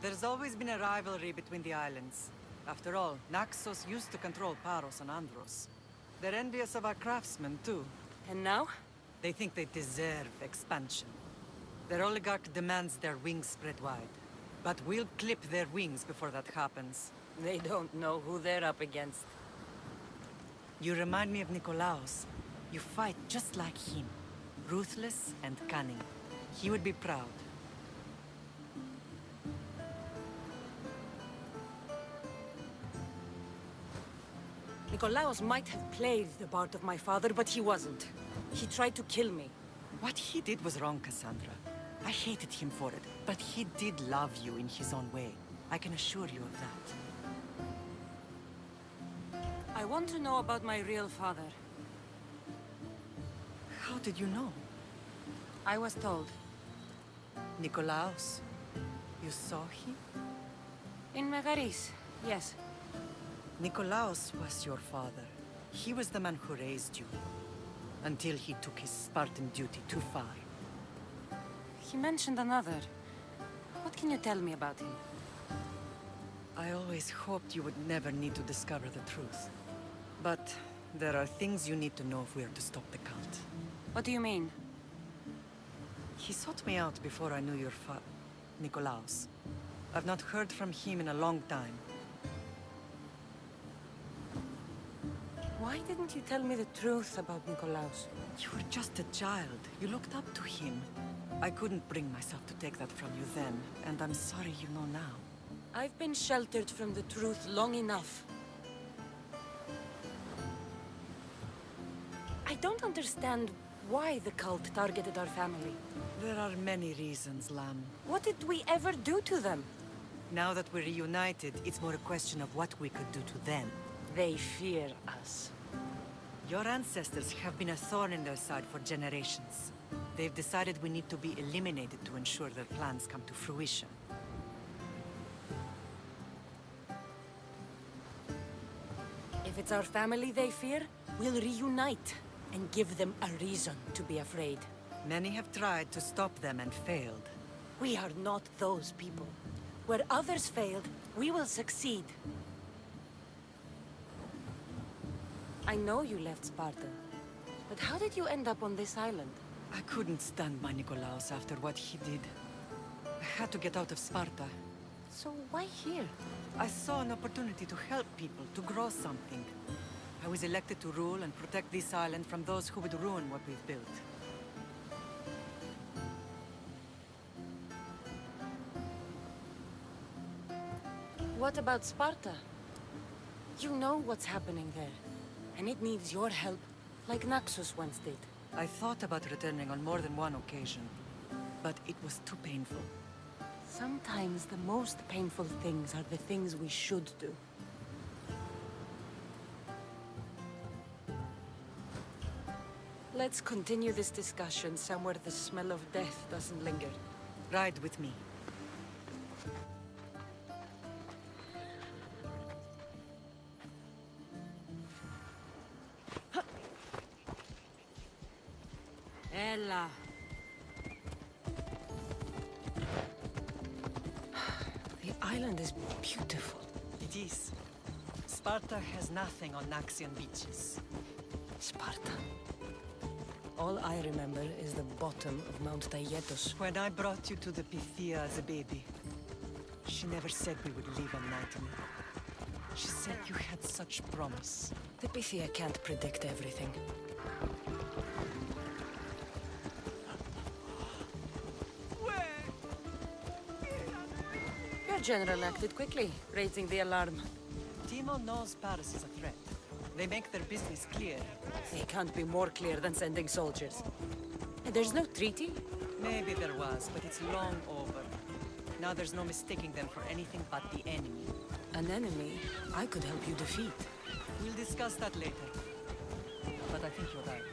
There's always been a rivalry between the islands. After all, Naxos used to control Paros and Andros. They're envious of our craftsmen, too. And now? They think they deserve expansion. Their oligarch demands their wings spread wide. But we'll clip their wings before that happens. They don't know who they're up against. You remind me of Nikolaos. You fight just like him. Ruthless and cunning. He would be proud. Nikolaos might have played the part of my father, but he wasn't. He tried to kill me. What he did was wrong, Cassandra. I hated him for it, but he did love you in his own way. I can assure you of that. I want to know about my real father. How did you know? I was told. Nikolaos. You saw him? In Megaris, yes. Nikolaos was your father. He was the man who raised you. Until he took his Spartan duty too far. He mentioned another. What can you tell me about him? I always hoped you would never need to discover the truth. But there are things you need to know if we are to stop the cult. What do you mean? He sought me out before I knew your Nikolaos. I've not heard from him in a long time. Why didn't you tell me the truth about Nikolaos? You were just a child. You looked up to him. I couldn't bring myself to take that from you then, and I'm sorry you know now. I've been sheltered from the truth long enough. I don't understand why the cult targeted our family. There are many reasons, Lamb. What did we ever do to them? Now that we're reunited, it's more a question of what we could do to them. They fear us. Your ancestors have been a thorn in their side for generations. They've decided we need to be eliminated to ensure their plans come to fruition. If it's our family they fear, we'll reunite and give them a reason to be afraid. Many have tried to stop them and failed. We are not those people. Where others failed, we will succeed. I know you left Sparta, but how did you end up on this island? I couldn't stand by Nikolaos after what he did. I had to get out of Sparta. So why here? I saw an opportunity to help people, to grow something. I was elected to rule and protect this island from those who would ruin what we've built. What about Sparta? You know what's happening there, and it needs your help, like Naxos once did. I thought about returning on more than one occasion, but it was too painful. Sometimes the most painful things are the things we should do. Let's continue this discussion somewhere the smell of death doesn't linger. Ride with me. Ella. The island is beautiful. It is. Sparta has nothing on Naxian beaches. Sparta. All I remember is the bottom of Mount Taygetos. When I brought you to the Pythia as a baby, she never said we would live a night in it. She said you had such promise. The Pythia can't predict everything. Your general acted quickly, raising the alarm. Timo knows Paris is a threat. They make their business clear. They can't be more clear than sending soldiers. There's no treaty? Maybe there was, but it's long over. Now there's no mistaking them for anything but the enemy. An enemy I could help you defeat. We'll discuss that later. But I think you're right.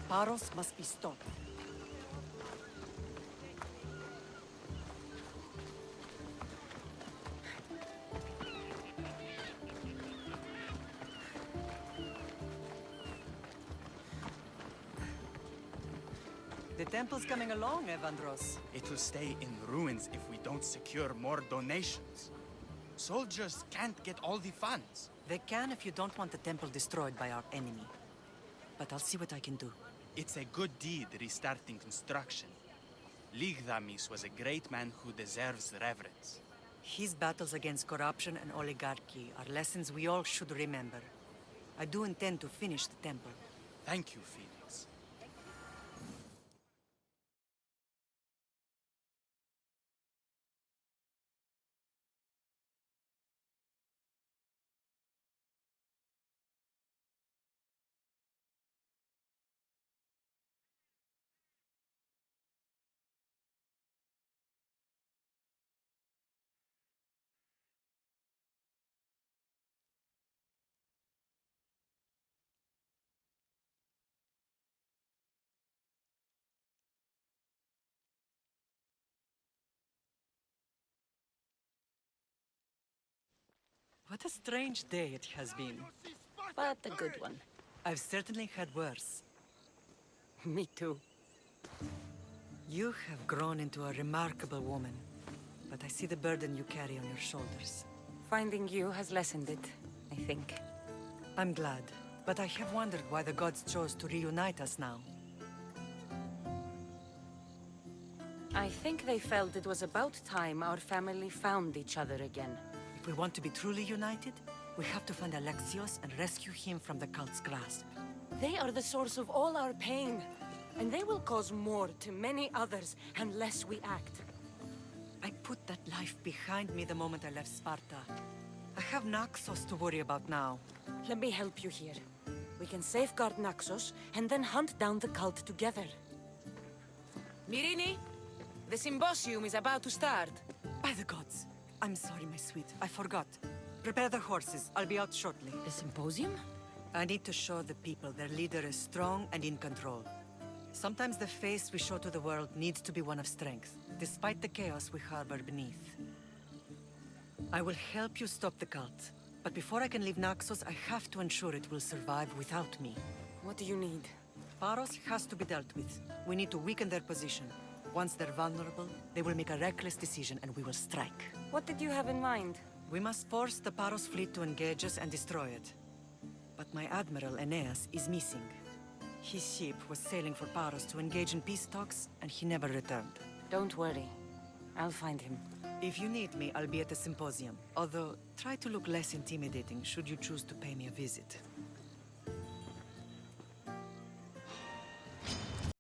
Paros must be stopped. The temple's coming along, Evandros. It will stay in ruins if we don't secure more donations. Soldiers can't get all the funds. They can if you don't want the temple destroyed by our enemy. But I'll see what I can do. It's a good deed restarting construction. Ligdamis was a great man who deserves reverence. His battles against corruption and oligarchy are lessons we all should remember. I do intend to finish the temple. Thank you, Phoenix. What a strange day it has been. But a good one. I've certainly had worse. Me too. You have grown into a remarkable woman. But I see the burden you carry on your shoulders. Finding you has lessened it, I think. I'm glad, but I have wondered why the gods chose to reunite us now. I think they felt it was about time our family found each other again. If we want to be truly united, we have to find Alexios and rescue him from the cult's grasp. They are the source of all our pain, and they will cause more to many others unless we act. I put that life behind me the moment I left Sparta. I have Naxos to worry about now. Let me help you here. We can safeguard Naxos and then hunt down the cult together. Mirini, the symposium is about to start. By the gods! I'm sorry, my sweet. I forgot. Prepare the horses. I'll be out shortly. The symposium? I need to show the people their leader is strong and in control. Sometimes the face we show to the world needs to be one of strength, despite the chaos we harbor beneath. I will help you stop the cult, but before I can leave Naxos, I have to ensure it will survive without me. What do you need? Paros has to be dealt with. We need to weaken their position. Once they're vulnerable, they will make a reckless decision and we will strike. What did you have in mind? We must force the Paros fleet to engage us and destroy it. But my admiral, Aeneas, is missing. His ship was sailing for Paros to engage in peace talks, and he never returned. Don't worry. I'll find him. If you need me, I'll be at the symposium. Although, try to look less intimidating should you choose to pay me a visit.